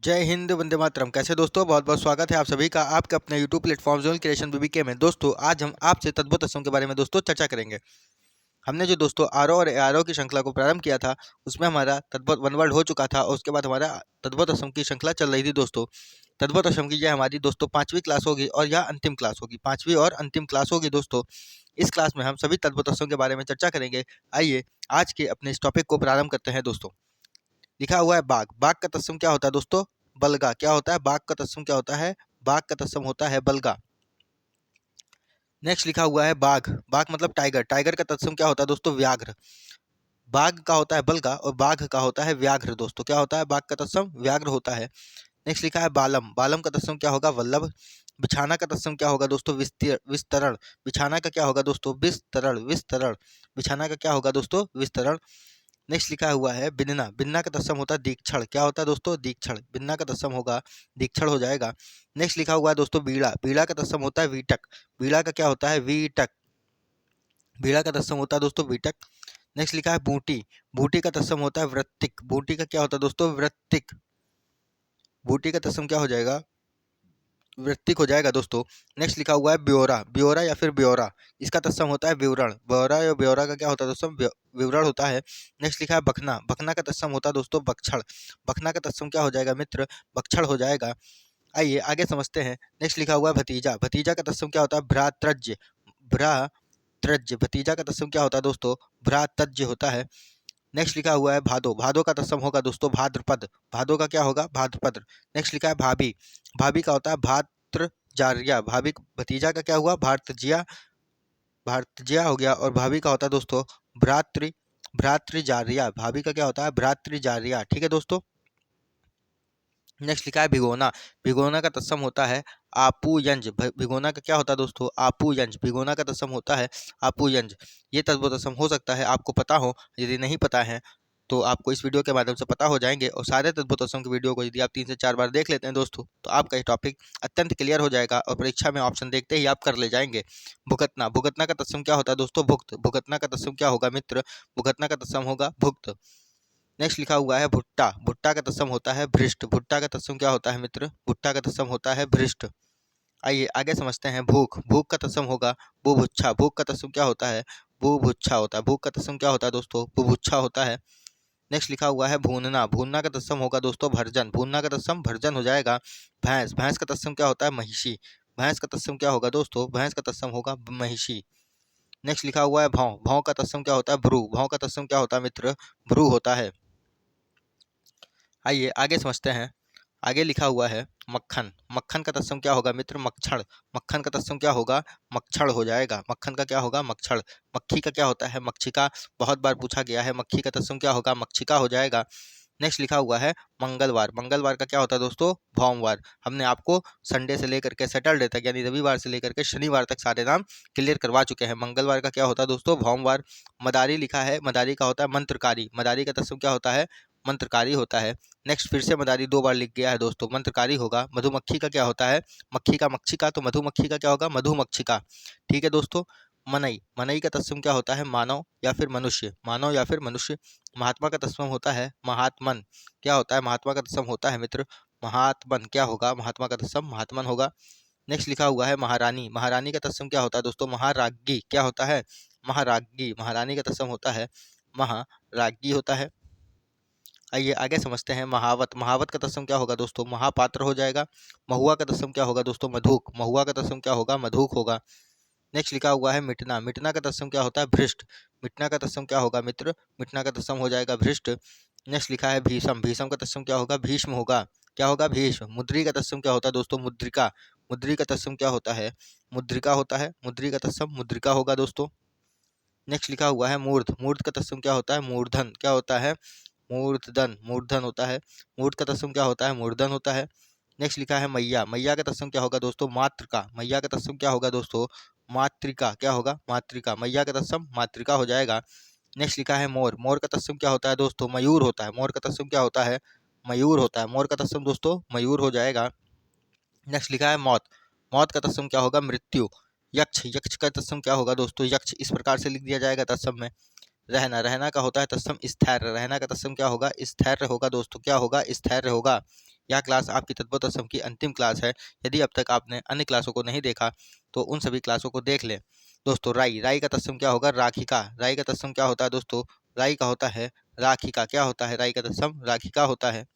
जय हिंद, वंदे मातरम। कैसे दोस्तों, बहुत बहुत स्वागत है आप सभी का आपके अपने YouTube platform zonal creation BBK में। दोस्तों आज हम आपसे तद्भुत असम के बारे में दोस्तों चर्चा करेंगे। हमने जो दोस्तों आरओ और एआरओ की श्रृंखला को प्रारंभ किया था, उसमें हमारा तद्भुत वन वर्ड हो चुका था और उसके बाद हमारा तद्भुत असम की श्रृंखला चल रही थी दोस्तों। तद्भुत असम की यह हमारी दोस्तों 5वीं क्लास होगी और यह अंतिम क्लास होगी, 5वीं और अंतिम क्लास होगी दोस्तों। इस क्लास में हम सभी तद्भुत असम के बारे में चर्चा करेंगे। आइए आज के अपने इस टॉपिक को प्रारंभ करते हैं दोस्तों। लिखा हुआ है बाघ। बाघ का तत्सम क्या होता है दोस्तों? बलगा। क्या होता है? बाघ का तत्सम क्या होता है? बाघ का तत्सम होता है बलगा। नेक्स्ट लिखा हुआ है बाघ। बाघ मतलब टाइगर। टाइगर का तत्सम क्या होता है दोस्तों? व्याघ्र। बाघ का होता है बलगा और बाघ का होता है व्याघ्र दोस्तों। क्या होता है? बाघ का तत्सम व्याघ्र होता है। नेक्स्ट लिखा है बालम। बालम का तत्सम क्या होगा? वल्लभ। बिछाना का तत्सम क्या होगा दोस्तों? विस्तरण। बिछाना का क्या होगा दोस्तों? विस्तरण। विस्तरण। बिछाना का क्या होगा दोस्तों? विस्तरण। नेक्स्ट लिखा हुआ है बिन्ना। बिन्ना का तत्सम होता है दीक्षण। क्या होता है दोस्तों? दीक्षण। बिन्ना का तत्सम होगा दीक्षण हो जाएगा। नेक्स्ट लिखा हुआ है दोस्तों बीड़ा। बीड़ा का तत्सम होता है वीटक। बीड़ा का क्या होता है? वीटक। बीड़ा का तत्सम होता है दोस्तों वीटक। नेक्स्ट लिखा है बूटी। बूटी का तत्सम होता है वृत्तिक। बूटी का क्या होता है दोस्तों? वृत्तिक। बूटी का तत्सम क्या हो जाएगा? वृत्तिक हो जाएगा दोस्तों। नेक्स्ट लिखा हुआ है ब्योरा। ब्योरा या फिर ब्योरा, इसका तत्सम होता है विवरण। ब्योरा या ब्योरा का क्या होता है दोस्तों? विवरण होता है। नेक्स्ट लिखा है बखना। बखना का तत्सम होता है दोस्तों बक्षण। बखना का तत्सम क्या हो जाएगा मित्र? बक्षण हो जाएगा। आइए आगे समझते हैं। नेक्स्ट लिखा हुआ है भतीजा। भतीजा का तत्सम क्या होता है? भ्रातृज्य। भ्रातृज्य। भतीजा का तत्सम क्या होता है दोस्तों? भ्रातृज्य होता है। नेक्स्ट लिखा हुआ है भादो। भादो का तत्सम होगा दोस्तों भाद्रपद। भादो का क्या होगा? भाद्रपद। नेक्स्ट लिखा है भाभी। भाभी का होता है भातृजार्या। भाभी भतीजा का क्या हुआ? भारतजिया। भारतजिया हो गया। और भाभी का होता है दोस्तों भ्रातृ भ्रातृजार्या। भाभी का क्या होता है? भ्रातृजार्या। ठीक है दोस्तों। नेक्स्ट लिखा है भिगोना। भिगोना का तत्सम होता है आपूयंज। भिगोना का क्या होता है दोस्तों? आपूयंज। भिगोना का तत्सम होता है आपूयंज। ये तद्भुत तत्सम हो सकता है आपको पता हो, यदि नहीं पता है तो आपको इस वीडियो के माध्यम से पता हो जाएंगे। और सारे तद्भुत तत्सम की वीडियो को यदि आप 3 से 4 बार देख लेते हैं दोस्तों, तो आपका ये टॉपिक अत्यंत क्लियर हो जाएगा और परीक्षा में ऑप्शन देखते ही आप कर ले जाएंगे। भुगतना। भुगतना का तत्सम क्या होता है दोस्तों? भुक्त। भुगतना का तत्सम क्या होगा मित्र? भुगतना का तत्सम होगा भुक्त। नेक्स्ट लिखा हुआ है भुट्टा। भुट्टा का तत्सम होता है भ्रिष्ट। भुट्टा का तत्सम क्या होता है मित्र? भुट्टा का तत्सम होता है भ्रिष्ट। आइए आगे समझते हैं भूख। भूख का तत्सम होगा बुभुक्षा। भूख का तत्सम क्या होता है? बुभुक्षा होता है। भूख का तत्सम क्या होता है दोस्तों? बुभुक्षा होता है। नेक्स्ट लिखा हुआ है भूनना। भूनना का तत्सम होगा दोस्तों भर्जन। भूनना का तत्सम भर्जन हो जाएगा। भैंस। भैंस का तत्सम क्या होता है? महिषी। भैंस का तत्सम क्या होगा दोस्तों? भैंस का तत्सम होगा महिषी। नेक्स्ट लिखा हुआ है भौं। भौं का तत्सम क्या होता है? भ्रू। भौं का तत्सम क्या होता है मित्र? भ्रू होता है। आइए आगे समझते हैं। आगे लिखा हुआ है मक्खन। मक्खन का तत्सम क्या होगा मित्र? मक्खण। मक्खन का तत्सम क्या होगा? मक्खण हो जाएगा। मक्खन का क्या होगा? मक्खण। मक्खी का क्या होता है? मक्षिका। बहुत बार पूछा गया है। मक्खी का तत्सम क्या होगा? मक्षिका हो जाएगा। नेक्स्ट लिखा हुआ है मंगलवार। मंगलवार का क्या होता है दोस्तों? भौमवार। हमने आपको संडे से लेकर के सैटरडे तक यानी रविवार से लेकर के शनिवार तक सारे नाम क्लियर करवा चुके हैं। मंगलवार का क्या होता है दोस्तों? भौमवार। मदारी लिखा है। मदारी का होता है मंत्रकारी। मदारी का तत्सम क्या होता है? मंत्रकारी होता है। नेक्स्ट फिर से मदारी 2 बार लिख गया है दोस्तों, मंत्रकारी होगा। मधुमक्खी का क्या होता है? मक्खी का मक्षिका, तो मधुमक्खी का क्या होगा? मधुमक्षिका। ठीक है दोस्तों। मनई। मनई का तत्सम क्या होता है? मानव या फिर मनुष्य। मानव या फिर मनुष्य। महात्मा का तत्सम होता है महात्मन। क्या होता है? महात्मा का तत्सम होता है मित्र महात्मन। क्या होगा? महात्मा का तत्सम महात्मन होगा। नेक्स्ट लिखा हुआ है महारानी। महारानी का तत्सम क्या होता है दोस्तों? महाराज्ञी। क्या होता है? महाराज्ञी। महारानी का तत्सम होता है महाराज्ञी होता है। आइए आगे समझते हैं महावत। महावत का तत्सम क्या होगा दोस्तों? महापात्र हो जाएगा। महुआ का तत्सम क्या होगा दोस्तों? मधुक। महुआ का तत्सम क्या होगा? मधुक होगा। नेक्स्ट लिखा हुआ है मिटना। मिटना का तत्सम क्या होता है? भ्रष्ट। मिटना का तत्सम क्या होगा मित्र? मिटना का तत्सम हो जाएगा भ्रष्ट। नेक्स्ट लिखा है भीषम। भीषम का तत्सम क्या होगा? भीष्म होगा। क्या होगा? भीष्म। मुद्री का तत्सम क्या होता है दोस्तों? मुद्रिका। मुद्री का तत्सम क्या होता है? मुद्रिका होता है। मुद्री का तत्सम मुद्रिका होगा दोस्तों। नेक्स्ट लिखा हुआ है मूर्ध। मूर्ध का तत्सम क्या होता है? मूर्धन। क्या होता है? मूर्धन। मूर्धन होता है। मूर्ध का तत्सम क्या होता है? मूर्धन होता है। नेक्स्ट लिखा है मैया। मैया का तत्सम क्या होगा दोस्तों? मातृका। मैया का तत्सम क्या होगा दोस्तों? मातृका। क्या होगा? मातृका। मैया का तत्सम मातृका हो जाएगा। नेक्स्ट लिखा है मोर। मोर का तत्सम क्या होता है दोस्तों? मयूर होता है। मोर का तत्सम क्या होता है? मयूर होता है। मोर का तत्सम दोस्तों मयूर हो जाएगा। नेक्स्ट लिखा है मौत। मौत का तत्सम क्या होगा? मृत्यु। यक्ष। यक्ष का तत्सम क्या होगा दोस्तों? यक्ष। इस प्रकार से लिख दिया जाएगा तत्सम में। रहना। रहना का होता है तत्सम स्थैर्य। रहना का तत्सम क्या होगा? स्थैर्य होगा दोस्तों। क्या होगा? स्थैर्य होगा। यह क्लास आपकी तद्भव तत्सम की अंतिम क्लास है। यदि अब तक आपने अन्य क्लासों को नहीं देखा तो उन सभी क्लासों को देख लें। दोस्तों राई, राई का तत्सम क्या होगा? राखिका। राई का तत्सम क्या होता है दोस्तों? राई का होता है राखिका। क्या होता है राई का तत्सम? राखिका होता है।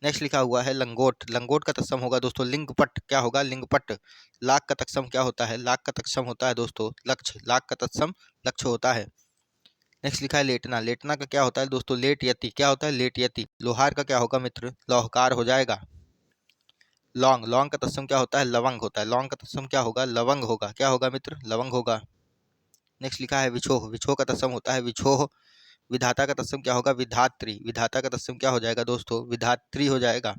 नेक्स्ट लिखा हुआ है लंगोट। लंगोट का तत्सम होगा दोस्तों लिंगपट। क्या होगा? लिंगपट। लाख का तत्सम क्या होता है? लाख का तत्सम होता है दोस्तों लक्ष्य। लाख का तत्सम लक्ष्य होता है। नेक्स्ट लिखा है लेटना। लेटना का क्या होता है दोस्तों? लेट यति। क्या होता है? लेट यति। लोहार का क्या होगा मित्र? लौहकार हो जाएगा। लौंग, लौंग का तत्सम क्या होता है? लवंग होता है। लौंग का तत्सम क्या होगा? लवंग होगा। क्या होगा मित्र? लवंग होगा। नेक्स्ट लिखा है विछोह। विछोह का तत्सम होता है विछोह। विधाता का तत्सम क्या होगा? विधात्री। विधाता का तत्सम क्या हो जाएगा दोस्तों? विधात्री हो जाएगा।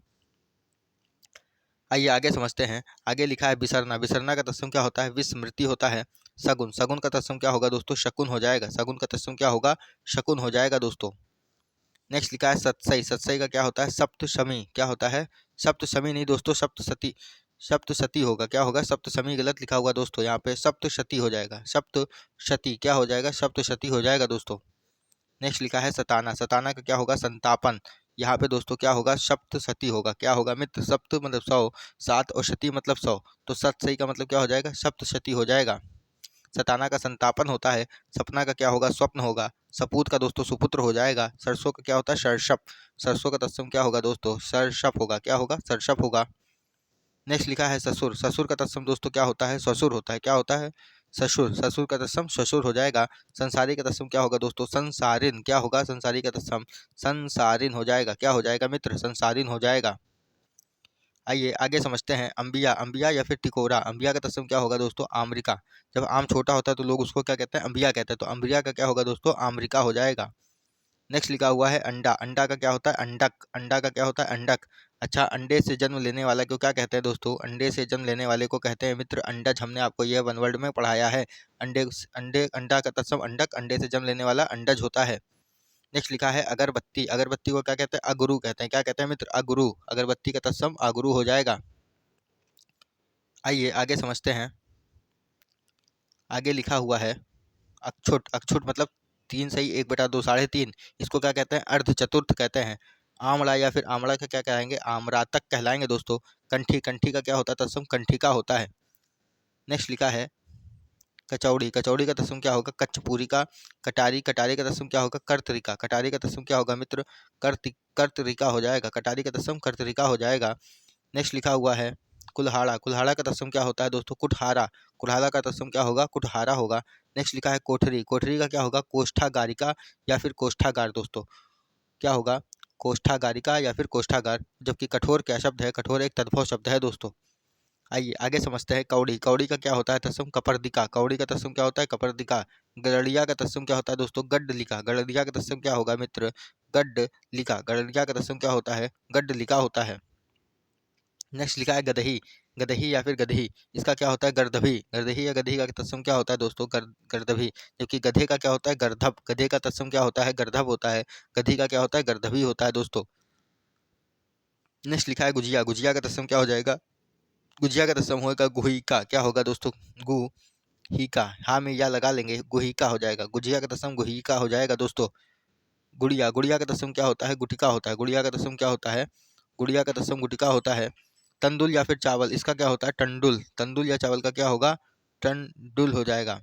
आइए आगे समझते हैं। आगे लिखा है विसरना। विसरना का तत्सम क्या होता है? विस्मृति होता है। सगुन, सगुन का तत्सम क्या होगा दोस्तों? शकुन हो जाएगा। सगुन का तत्सम क्या होगा? शकुन हो जाएगा दोस्तों। नेक्स्ट लिखा है सतसई। सतसई का क्या होता है? सप्तशमी। क्या होता है? सप्तशमी नहीं दोस्तों, सप्तसती। सप्तसती होगा। क्या होगा? सप्तशमी गलत लिखा हुआ दोस्तों, यहाँ पे सप्तशती हो जाएगा। सप्तशती क्या हो जाएगा? सप्तशती हो जाएगा दोस्तों। नेक्स्ट लिखा है सताना। सताना का क्या होगा? संतापन। यहाँ पे दोस्तों क्या होगा? सप्तशती होगा। क्या होगा मित्र? सप्त मतलब 100, सात और शती मतलब 100, तो सतसई का मतलब क्या हो जाएगा? सप्तशती हो जाएगा। सताना का संतापन होता है। सपना का क्या होगा? स्वप्न होगा। सपूत का दोस्तों सुपुत्र हो जाएगा। सरसों का क्या होता है? सरसप। सरसों का तत्सम क्या होगा दोस्तों? सरसप होगा। क्या होगा? सरसप होगा। नेक्स्ट लिखा है ससुर। ससुर का तत्सम दोस्तों क्या होता है? ससुर होता है। क्या होता है? ससुर। ससुर का तत्सम ससुर हो जाएगा। संसारी का तत्सम क्या होगा दोस्तों? संसारिन। क्या होगा? संसारी का तत्सम संसारिन हो जाएगा। क्या हो जाएगा मित्र? संसारिन हो जाएगा। आइए आगे समझते हैं। अंबिया, अंबिया या फिर टिकोरा। अंबिया का तत्सम क्या होगा दोस्तों? आम्रिका। जब आम छोटा होता है तो लोग उसको क्या कहते हैं? अंबिया कहते हैं, तो अंबिया का क्या होगा दोस्तों? आम्रिका हो जाएगा। नेक्स्ट लिखा हुआ है अंडा। अंडा का क्या होता है? अंडक। अंडा का क्या होता है? अंडक। अच्छा, अंडे से जन्म लेने वाला को क्या कहते हैं दोस्तों? अंडे से जन्म लेने वाले को कहते हैं मित्र अंडज। हमने आपको यह वन वर्ड में पढ़ाया है। अंडे अंडे अंडा का तत्सम अंडक। अंडे से जन्म लेने वाला अंडज होता है। नेक्स्ट लिखा है अगरबत्ती। अगरबत्ती को क्या कहते हैं? अगुरु कहते हैं। क्या कहते हैं मित्र? अगुरु। अगरबत्ती का तत्सम अगुरु हो जाएगा। आइए आगे समझते हैं। आगे लिखा हुआ है अक्षुट। अक्षुट मतलब 3 सही 1/2 3.5। इसको क्या कहते हैं? अर्ध चतुर्थ कहते हैं। आमड़ा या फिर आमड़ा का क्या कहेंगे? आम्रातक कहलाएंगे दोस्तों। कंठी, कंठी का क्या होता है तत्सम? कंठिका होता है। नेक्स्ट लिखा है कचौड़ी। कचौड़ी का तत्सम क्या होगा? कचपूरी का। कटारी, कटारी का तत्सम क्या होगा? कर्तरिका। कटारी का तत्सम क्या होगा मित्र? कर्तरिका हो जाएगा। कटारी का तत्सम कर्तरिका हो जाएगा। नेक्स्ट लिखा हुआ है कुल्हाड़ा। कुल्हाड़ा का तत्सम क्या होता है दोस्तों? कुठारा। कुल्हाड़ा का तत्सम क्या होगा? कुठारा होगा। नेक्स्ट लिखा है कोठरी। कोठरी का क्या होगा? कोष्ठागारिका या फिर कोष्ठागार दोस्तों। क्या होगा? कोष्ठागारिका या फिर कोष्ठागार। जबकि कठोर क्या शब्द है? कठोर एक तद्भव शब्द है दोस्तों। आइए आगे समझते हैं कौड़ी। कौड़ी का क्या होता है तत्सम? कपर्दिका। कौड़ी का तत्सम क्या होता है? कपर्दिका। गड़रिया का तत्सम क्या होता है दोस्तों? गड्डलिका। गड़रिया का तत्सम क्या होगा मित्र? गड्डलिका। गड़रिया का तत्सम क्या होता है? गड्डलिका होता है। नेक्स्ट लिखा है गदही। गदही या फिर गदही, इसका क्या होता है? गर्दभी। गर्दही या गदही का तत्सम क्या होता है दोस्तों? गर्दभी। जबकि गधे का क्या होता है? गर्धभ। गधे का तत्सम क्या होता है? गर्धभ होता है। गधी का क्या होता है? गर्दभी होता है दोस्तों। नेक्स्ट लिखा है गुजिया। गुजिया का तत्सम क्या हो जाएगा? गुजिया का तत्सम होगा गुहिका। क्या होगा दोस्तों? गुहिका। हाँ में या लगा लेंगे, गुहिका हो जाएगा। गुजिया का तत्सम गुहिका हो जाएगा दोस्तों। गुड़िया। गुड़िया का तत्सम क्या होता है? गुटिका होता है। गुड़िया का तत्सम क्या होता है? गुड़िया का तत्सम गुटिका होता है। तंदुल या फिर चावल, इसका क्या होता है? टंडुल। तंदुल या चावल का क्या होगा? टंडुल हो जाएगा।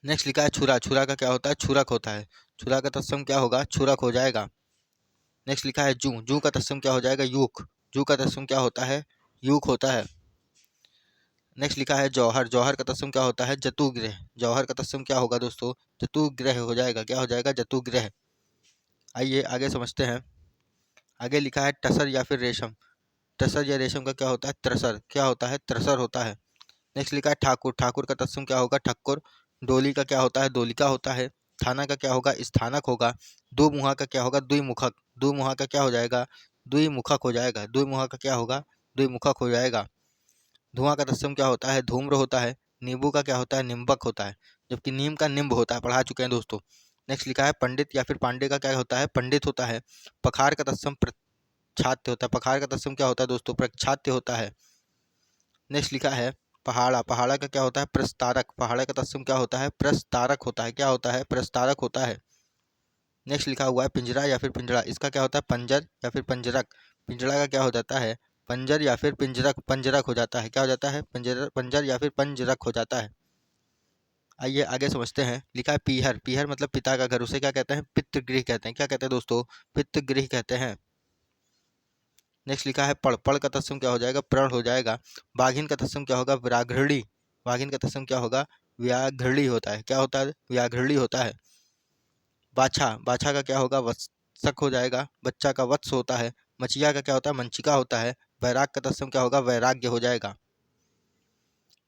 नेक्स्ट लिखा है छुरा। छुरा का क्या होता है? छुरक होता है। छुरा का तत्सम क्या होगा? छुरक हो जाएगा। नेक्स्ट लिखा है जू। जू का तत्सम क्या हो जाएगा? यूक। जू का तत्सम क्या होता है? यूक होता है। नेक्स्ट लिखा है जौहर। जौहर का तत्सम क्या होता है? जतुग्रह। जौहर का तत्सम क्या होगा दोस्तों? जतुग्रह हो जाएगा। क्या हो जाएगा? जतुग्रह। आइए आगे समझते हैं। आगे लिखा है टसर या फिर रेशम। टसर या रेशम का क्या होता है? त्रसर। क्या होता है? त्रसर होता है। नेक्स्ट लिखा है ठाकुर। ठाकुर का तत्सम क्या होगा? ठक्कुर। डोली का क्या होता है? डोलिका होता है। थाना का क्या होगा? स्थानक होगा। दुमुहा का क्या होगा? द्विमुखक। दुमुहा का क्या हो जाएगा? द्विमुखक हो जाएगा। दुमुहा का क्या होगा? द्विमुखक हो जाएगा। धुआं का तत्सम क्या होता है? धूम्र होता है। नींबू का क्या होता है? निम्बक होता है। जबकि नीम का निम्ब होता है, पढ़ा चुके हैं दोस्तों। नेक्स्ट लिखा है पंडित या फिर पांडे का क्या होता है? पंडित होता है। पखार का तत्सम प्रच्छाद्य होता है। पखार का तत्सम क्या होता है दोस्तों? प्रच्छाद्य होता है। नेक्स्ट लिखा है पहाड़ा। पहाड़ा का क्या होता है? प्रस्तारक। पहाड़ा का तत्सम क्या होता है? प्रस्तारक होता है। क्या होता है? प्रस्तारक होता है। नेक्स्ट लिखा हुआ है पिंजरा या फिर पिंजड़ा, इसका क्या होता है पंजर या फिर पंजरक। पिंजड़ा का क्या हो जाता है पंजर या फिर पिंजरक, पंजरक हो जाता है, क्या हो जाता है पंजर, पंजर या फिर पंजरक हो जाता है। आइए आगे समझते हैं। लिखा है पीहर, पीहर मतलब पिता का घर, उसे क्या कहते हैं पितृ गृह कहते हैं। क्या कहते हैं दोस्तों पितृ गृह कहते हैं। नेक्स्ट लिखा है पढ़, पढ़ का तत्सम क्या हो जाएगा प्रण हो जाएगा। बाघिन का तत्सम क्या होगा व्याघ्रणी, बाघिन का तत्सम क्या होगा व्याघ्रणी होता है, क्या होता है व्याघ्रणी होता है। बाछा, बाछा का क्या होगा वत्सक हो जाएगा, बच्चा का वत्स होता है। मचिया का क्या होता है मंचिका होता है। वैराग का तत्सम क्या होगा वैराग्य हो जाएगा।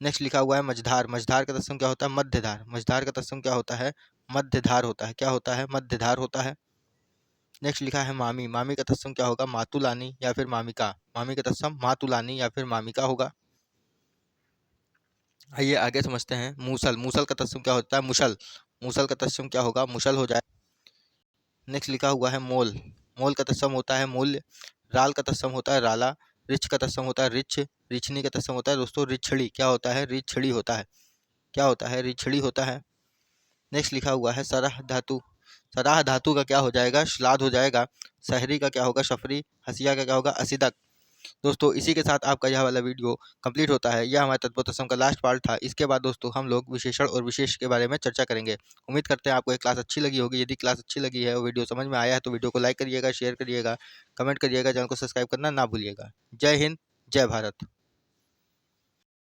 नेक्स्ट लिखा हुआ है मझधार, मझधार का तत्सम क्या होता है मध्यधार, मझधार का तत्सम क्या होता है मध्यधार होता है, क्या होता है मध्यधार होता है। नेक्स्ट लिखा है मामी, मामी का तत्सम क्या होगा मातुलानी या फिर मामिका, मामी का तत्सम मातुलानी या फिर मामिका होगा। आइए आगे समझते हैं। मूसल, मूसल का तत्सम क्या होता है मुशल, मूसल का तत्सम क्या होगा मुशल हो जाए। नेक्स्ट लिखा हुआ है मोल, मोल का तत्सम होता है मूल्य। राल का तत्सम होता है राला। रिछ का तत्सम होता है रिछ। रिछनी का तत्सम होता है दोस्तों रिछड़ी, क्या होता है रिछड़ी होता है, क्या होता है रिछड़ी होता है। नेक्स्ट लिखा हुआ है सराह धातु, सराह धातु का क्या हो जाएगा श्लाद हो जाएगा। शहरी का क्या होगा शफरी। हसिया का क्या होगा असिदक। दोस्तों इसी के साथ आपका यह वाला वीडियो कंप्लीट होता है। यह हमारे तत्वोत्तम का लास्ट पार्ट था। इसके बाद दोस्तों हम लोग विशेषण और विशेष के बारे में चर्चा करेंगे। उम्मीद करते हैं आपको ये क्लास अच्छी लगी होगी। यदि क्लास अच्छी लगी है और वीडियो समझ में आया है तो वीडियो को लाइक करिएगा, शेयर करिएगा, कमेंट करिएगा, चैनल को सब्सक्राइब करना ना भूलिएगा। जय हिंद, जय भारत।